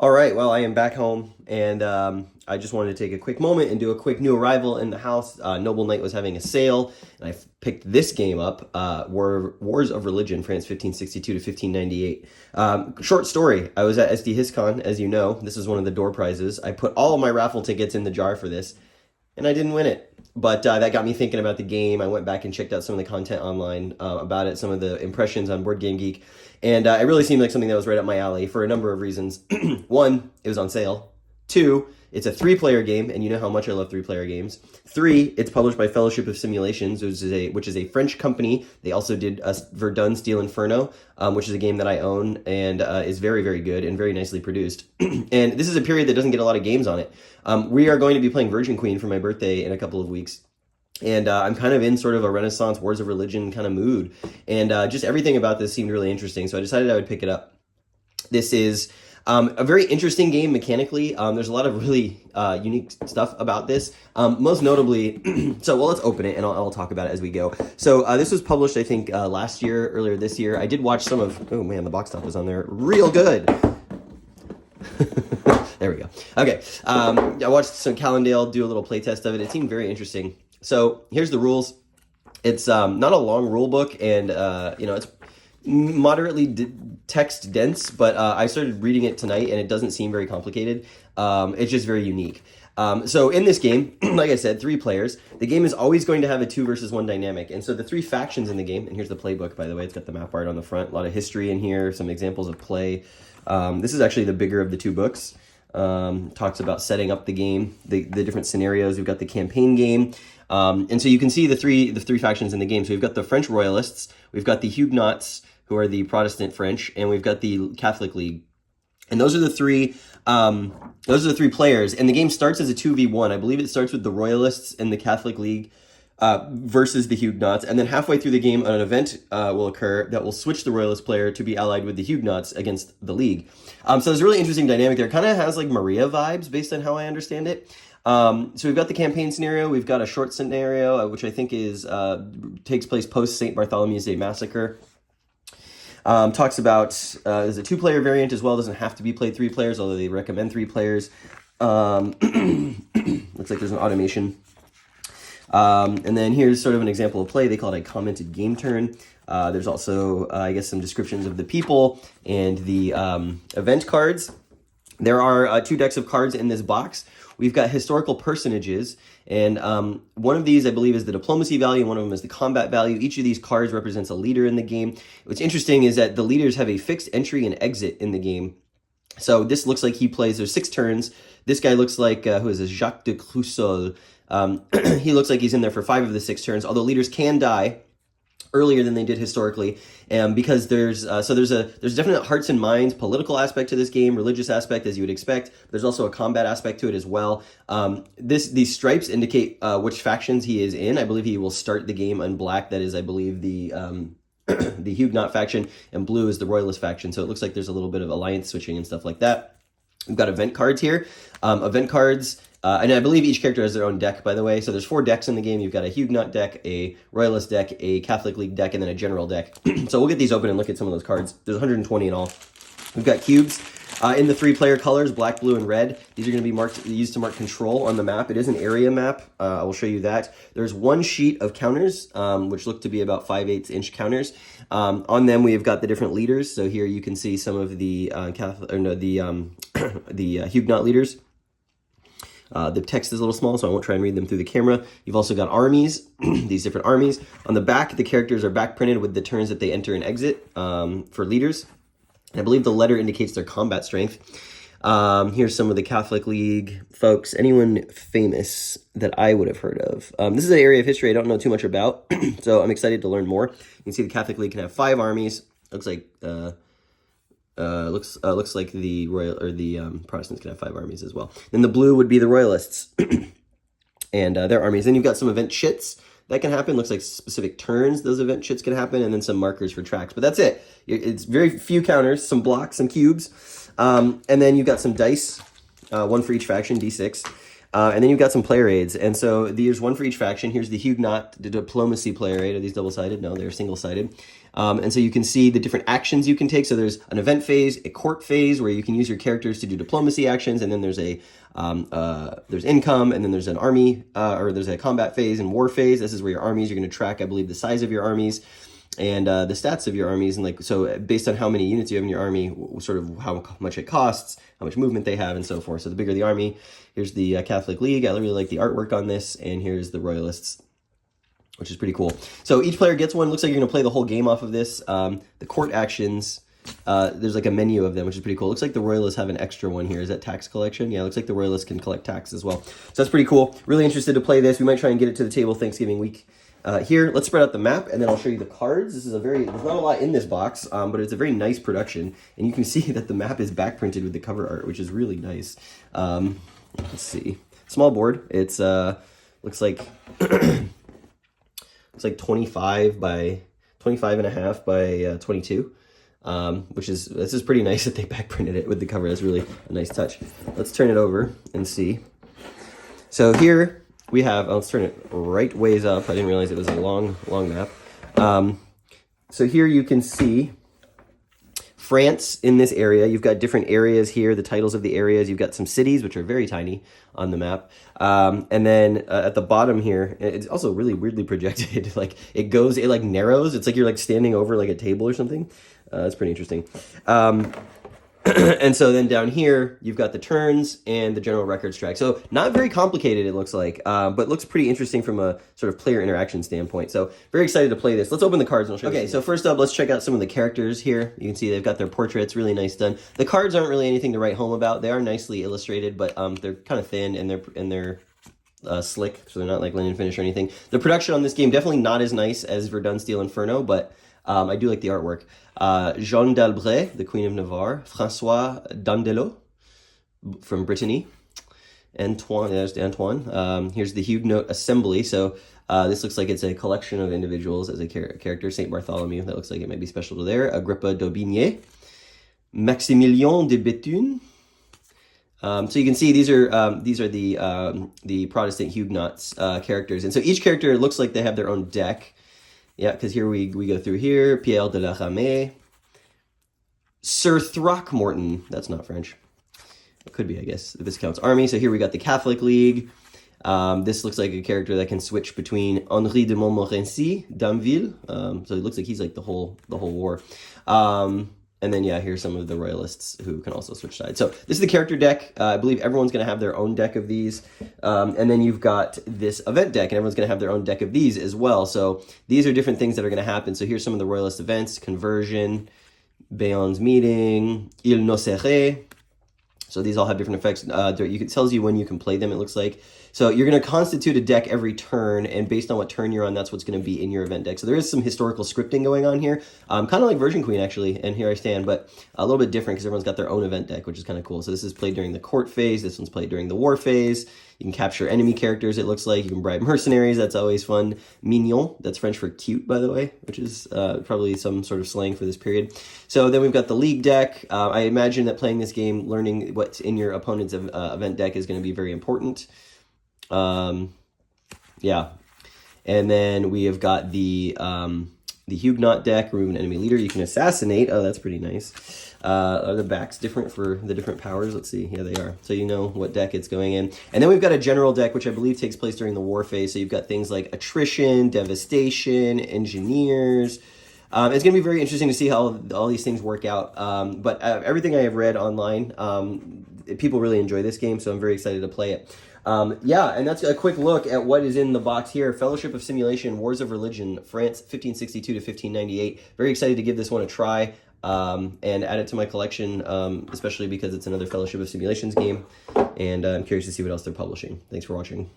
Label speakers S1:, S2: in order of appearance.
S1: All right, well, I am back home, and I just wanted to take a quick moment and do a quick new arrival in the house. Noble Knight was having a sale, and I picked this game up, Wars of Religion, France 1562 to 1598. Short story, I was at SD HisCon, as you know. This is one of the door prizes. I put all of my raffle tickets in the jar for this, and I didn't win it. But that got me thinking about the game. I went back and checked out some of the content online about it, some of the impressions on Board Game Geek, and it really seemed like something that was right up my alley for a number of reasons. One, it was on sale. Two, it's a three-player game, and you know how much I love three-player games. Three, it's published by Fellowship of Simulations, which is a French company. They also did Verdun Steel Inferno, which is a game that I own and is very, very good and very nicely produced. And this is a period that doesn't get a lot of games on it. We are going to be playing Virgin Queen for my birthday in a couple of weeks. And I'm kind of in sort of a Renaissance Wars of Religion kind of mood. And just everything about this seemed really interesting. So I decided I would pick it up. This is a very interesting game mechanically. There's a lot of really unique stuff about this. Most notably, let's open it and I'll talk about it as we go. So this was published, I think, earlier this year. I did watch some of, oh man, the box top is on there. Real good. There we go. Okay. I watched some Callendale do a little playtest of it. It seemed very interesting. So here's the rules. It's not a long rule book, and it's moderately text dense, but I started reading it tonight, and it doesn't seem very complicated. It's just very unique. So in this game, like I said, three players. The game is always going to have a 2 versus 1 dynamic, and so the three factions in the game, and here's the playbook, by the way. It's got the map art on the front, a lot of history in here, some examples of play. This is actually the bigger of the two books. Talks about setting up the game, the different scenarios. We've got the campaign game. And so you can see the three factions in the game. So we've got the French Royalists, we've got the Huguenots, who are the Protestant French, and we've got the Catholic League. And those are the three players. And the game starts as a 2v1. I believe it starts with the Royalists and the Catholic League versus the Huguenots. And then halfway through the game, an event will occur that will switch the Royalist player to be allied with the Huguenots against the League. So there's a really interesting dynamic there. It kind of has like Maria vibes based on how I understand it. So we've got the campaign scenario. We've got a short scenario, which I think takes place post St. Bartholomew's Day Massacre. Talks about, there's a 2-player variant as well. It doesn't have to be played 3 players, although they recommend 3 players. Looks like there's an automation. And then here's sort of an example of play. They call it a commented game turn. There's also, I guess, some descriptions of the people and the event cards. There are 2 decks of cards in this box. We've got historical personages, and one of these, I believe, is the diplomacy value, and one of them is the combat value. Each of these cards represents a leader in the game. What's interesting is that the leaders have a fixed entry and exit in the game. So this looks like he plays, there's 6 turns. This guy looks like, who is this, Jacques de Clusol. He looks like he's in there for 5 of the 6 turns, although leaders can die earlier than they did historically, because there's definite hearts and minds political aspect to this game, religious aspect as you would expect. There's also a combat aspect to it as well. These stripes indicate which factions he is in. I believe he will start the game on black. That is, I believe, the the Huguenot faction, and blue is the Royalist faction. So it looks like there's a little bit of alliance switching and stuff like that. We've got event cards here. Event cards. And I believe each character has their own deck, by the way. So there's 4 decks in the game. You've got a Huguenot deck, a Royalist deck, a Catholic League deck, and then a general deck. So we'll get these open and look at some of those cards. There's 120 in all. We've got cubes in the 3-player colors, black, blue, and red. These are going to be used to mark control on the map. It is an area map. I will show you that. There's 1 sheet of counters, which look to be about 5/8 inch counters. On them, we have got the different leaders. So here you can see some of the Huguenot leaders. The text is a little small, so I won't try and read them through the camera. You've also got armies, these different armies. On the back, the characters are back printed with the turns that they enter and exit for leaders. And I believe the letter indicates their combat strength. Here's some of the Catholic League folks. Anyone famous that I would have heard of? This is an area of history I don't know too much about, so I'm excited to learn more. You can see the Catholic League can have 5 armies. Looks like looks like the Protestants can have 5 armies as well. Then the blue would be the Royalists and their armies. Then you've got some event chits that can happen. Looks like specific turns those event chits can happen, and then some markers for tracks. But that's it. It's very few counters, some blocks, some cubes, and then you've got some dice, 1 for each faction, D6. And then you've got some player aids. And so there's one for each faction. Here's the Huguenot, the diplomacy player aid. Are these double-sided? No, they're single-sided. And so you can see the different actions you can take. So there's an event phase, a court phase, where you can use your characters to do diplomacy actions, and then there's there's income, and then there's an army, or there's a combat phase and war phase. This is where your armies, you're going to track, I believe, the size of your armies and the stats of your armies, and like, so based on how many units you have in your army, sort of how much it costs, how much movement they have, and so forth. So the bigger the army. Here's the Catholic League. I really like the artwork on this, and here's the Royalists, which is pretty cool. So each player gets one. Looks like you're going to play the whole game off of this. The court actions, there's like a menu of them, which is pretty cool. Looks like the Royalists have an extra one here. Is that tax collection? Yeah, looks like the Royalists can collect tax as well. So that's pretty cool. Really interested to play this. We might try and get it to the table Thanksgiving week. Here, let's spread out the map, and then I'll show you the cards. This is there's not a lot in this box, but it's a very nice production, and you can see that the map is back printed with the cover art, which is really nice. Let's see. Small board. It's looks like it's like 25 by 25 and a half by 22, this is pretty nice that they back printed it with the cover. That's really a nice touch. Let's turn it over and see. So here we have, let's turn it right ways up. I didn't realize it was a long map. So here you can see France in this area. You've got different areas here, the titles of the areas. You've got some cities, which are very tiny on the map. And then at the bottom here, it's also really weirdly projected. Like it like narrows. It's like you're like standing over like a table or something. That's pretty interesting. And so then down here, you've got the turns and the general records track. So not very complicated, it looks like, but looks pretty interesting from a sort of player interaction standpoint. So very excited to play this. Let's open the cards and I'll show you. Okay, so first up, let's check out some of the characters here. You can see they've got their portraits, really nice done. The cards aren't really anything to write home about. They are nicely illustrated, but they're kind of thin and they're slick, so they're not like linen finish or anything. The production on this game, definitely not as nice as Verdun Steel Inferno, but I do like the artwork. Jeanne d'Albret, the Queen of Navarre. François d'Andelot from Brittany. Antoine, there's Antoine. Here's the Huguenot Assembly. So this looks like it's a collection of individuals as a character. Saint Bartholomew, that looks like it might be special to there. Agrippa d'Aubigné. Maximilien de Bethune. So you can see these are the Protestant Huguenots characters. And so each character looks like they have their own deck. Yeah, because here we go through here. Pierre de la Ramée. Sir Throckmorton. That's not French. It could be, I guess, if this counts. Army. So here we got the Catholic League. This looks like a character that can switch between Henri de Montmorency, Damville. So it looks like he's like the whole war. And then, yeah, here's some of the Royalists who can also switch sides. So this is the character deck. I believe everyone's going to have their own deck of these. And then you've got this event deck, and everyone's going to have their own deck of these as well. So these are different things that are going to happen. So here's some of the Royalist events: Conversion, Bayonne's Meeting, Il Nocere. So these all have different effects. It tells you when you can play them, it looks like. So you're going to constitute a deck every turn, and based on what turn you're on, that's what's going to be in your event deck. So there is some historical scripting going on here, kind of like Virgin Queen, actually, and Here I Stand, but a little bit different because everyone's got their own event deck, which is kind of cool. So this is played during the court phase. This one's played during the war phase. You can capture enemy characters, it looks like. You can bribe mercenaries. That's always fun. Mignon, that's French for cute, by the way, which is probably some sort of slang for this period. So then we've got the league deck. I imagine that playing this game, learning what's in your opponent's event deck is going to be very important. Yeah. And then we have got the Huguenot deck, remove an enemy leader. You can assassinate. Oh, that's pretty nice. Are the backs different for the different powers? Let's see. Yeah, they are. So you know what deck it's going in. And then we've got a general deck, which I believe takes place during the war phase. So you've got things like attrition, devastation, engineers. It's going to be very interesting to see how all these things work out. But everything I have read online, people really enjoy this game, so I'm very excited to play it. Yeah, and that's a quick look at what is in the box here. Fellowship of Simulation, Wars of Religion, France, 1562 to 1598. Very excited to give this one a try and add it to my collection, especially because it's another Fellowship of Simulations game. And I'm curious to see what else they're publishing. Thanks for watching.